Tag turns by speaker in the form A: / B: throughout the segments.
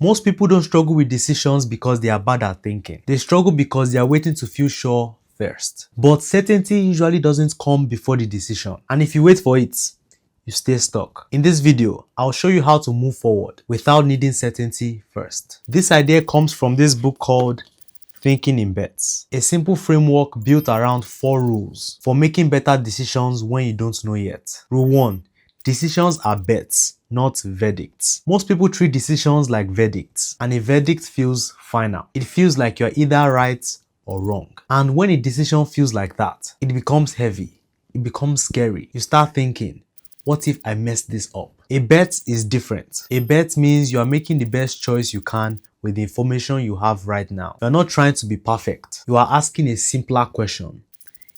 A: Most people don't struggle with decisions because they are bad at thinking. They struggle because they are waiting to feel sure first. But certainty usually doesn't come before the decision. And if you wait for it, you stay stuck. In this video, I'll show you how to move forward without needing certainty first. This idea comes from this book called Thinking in Bets, a simple framework built around 4 rules for making better decisions when you don't know yet. Rule 1. Decisions are bets, not verdicts. Most people treat decisions like verdicts, and a verdict feels final. It feels like you're either right or wrong. And when a decision feels like that, it becomes heavy. It becomes scary. You start thinking, what if I mess this up? A bet is different. A bet means you are making the best choice you can with the information you have right now. You are not trying to be perfect. You are asking a simpler question.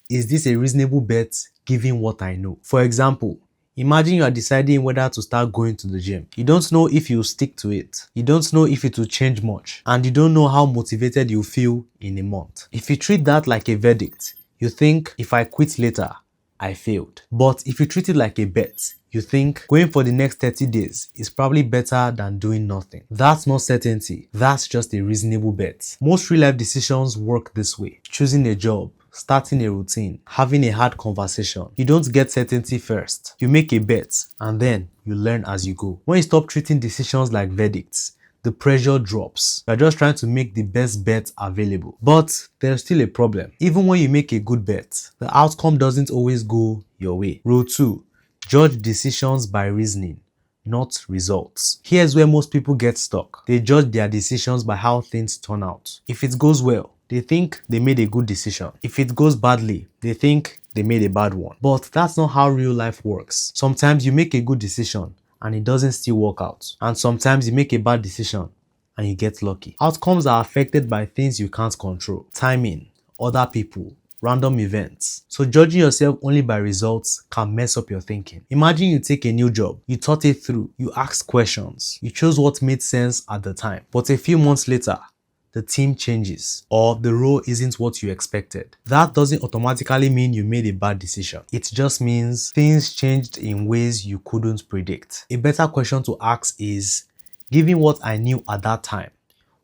A: Is this a reasonable bet given what I know? For example, imagine you are deciding whether to start going to the gym. You don't know if you'll stick to it. You don't know if it will change much. And you don't know how motivated you'll feel in a month. If you treat that like a verdict, you think, if I quit later, I failed. But if you treat it like a bet, you think going for the next 30 days is probably better than doing nothing. That's not certainty. That's just a reasonable bet. Most real life decisions work this way. Choosing a job, starting a routine, having a hard conversation. You don't get certainty first. You make a bet and then you learn as you go. When you stop treating decisions like verdicts, the pressure drops. You're just trying to make the best bet available. But there's still a problem. Even when you make a good bet, the outcome doesn't always go your way. Rule 2. Judge decisions by reasoning, not results. Here's where most people get stuck. They judge their decisions by how things turn out. If it goes well, they think they made a good decision. If it goes badly, they think they made a bad one. But that's not how real life works. Sometimes you make a good decision and it doesn't still work out. And sometimes you make a bad decision and you get lucky. Outcomes are affected by things you can't control. Timing, other people, random events. So judging yourself only by results can mess up your thinking. Imagine you take a new job, you thought it through, you asked questions, you chose what made sense at the time. But a few months later, the team changes or the role isn't what you expected. That doesn't automatically mean you made a bad decision. It just means things changed in ways you couldn't predict. A better question to ask is, given what I knew at that time,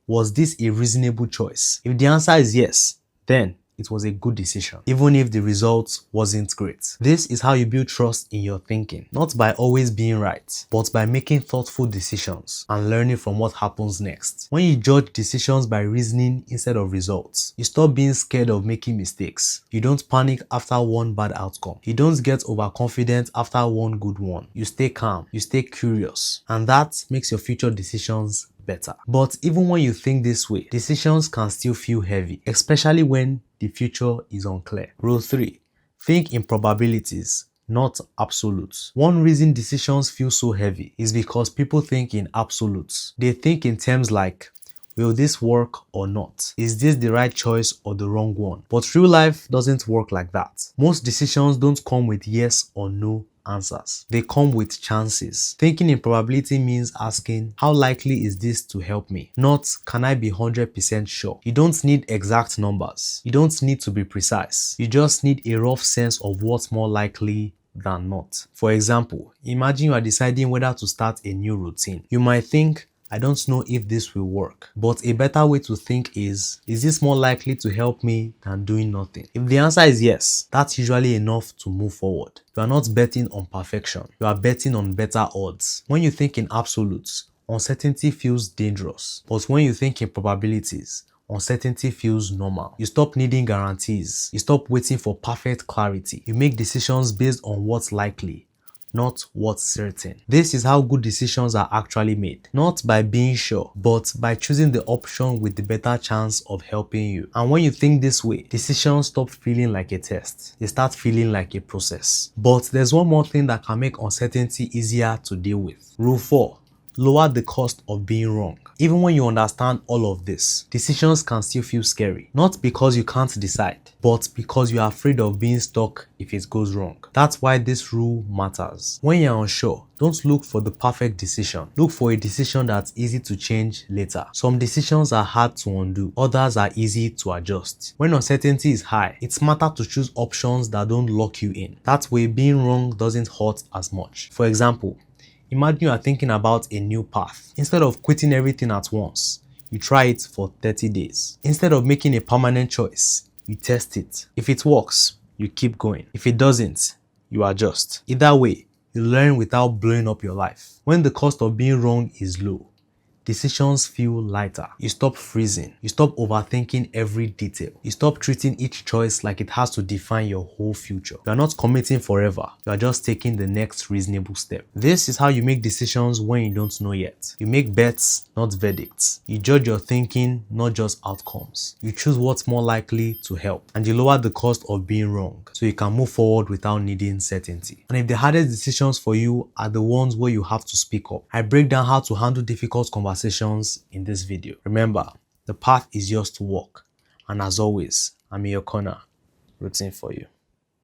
A: was this a reasonable choice? If the answer is yes, then it was a good decision, even if the result wasn't great. This is how you build trust in your thinking, not by always being right, but by making thoughtful decisions and learning from what happens next. When you judge decisions by reasoning instead of results, you stop being scared of making mistakes. You don't panic after one bad outcome. You don't get overconfident after one good one. You stay calm, you stay curious, and that makes your future decisions better. But even when you think this way, decisions can still feel heavy, especially when the future is unclear. Rule 3. Think in probabilities, not absolutes. One reason decisions feel so heavy is because people think in absolutes. They think in terms like, will this work or not? Is this the right choice or the wrong one? But real life doesn't work like that. Most decisions don't come with yes or no answers. They come with chances. Thinking in probability means asking, how likely is this to help me? Not, can I be 100% sure? You don't need exact numbers. You don't need to be precise. You just need a rough sense of what's more likely than not. For example, imagine you are deciding whether to start a new routine. You might think, I don't know if this will work. But a better way to think is this more likely to help me than doing nothing? If the answer is yes, that's usually enough to move forward. You are not betting on perfection. You are betting on better odds. When you think in absolutes, uncertainty feels dangerous. But when you think in probabilities, uncertainty feels normal. You stop needing guarantees. You stop waiting for perfect clarity. You make decisions based on what's likely, not what's certain. This is how good decisions are actually made. Not by being sure, but by choosing the option with the better chance of helping you. And when you think this way, decisions stop feeling like a test. They start feeling like a process. But there's one more thing that can make uncertainty easier to deal with. Rule 4. Lower the cost of being wrong. Even when you understand all of this, decisions can still feel scary. Not because you can't decide, but because you are afraid of being stuck if it goes wrong. That's why this rule matters. When you're unsure, don't look for the perfect decision. Look for a decision that's easy to change later. Some decisions are hard to undo, others are easy to adjust. When uncertainty is high, it's matter to choose options that don't lock you in. That way, being wrong doesn't hurt as much. For example, Imagine you are thinking about a new path. Instead of quitting everything at once, you try it for 30 days. Instead of making a permanent choice, you test it. If it works, you keep going. If it doesn't, you adjust. Either way, you learn without blowing up your life. When the cost of being wrong is low, decisions feel lighter. You stop freezing. You stop overthinking every detail. You stop treating each choice like it has to define your whole future. You are not committing forever. You are just taking the next reasonable step. This is how you make decisions when you don't know yet. You make bets, not verdicts. You judge your thinking, not just outcomes. You choose what's more likely to help. And you lower the cost of being wrong so you can move forward without needing certainty. And if the hardest decisions for you are the ones where you have to speak up, I break down how to handle difficult conversations in this video. Remember, the path is yours to walk. And as always, I'm in your corner, rooting for you.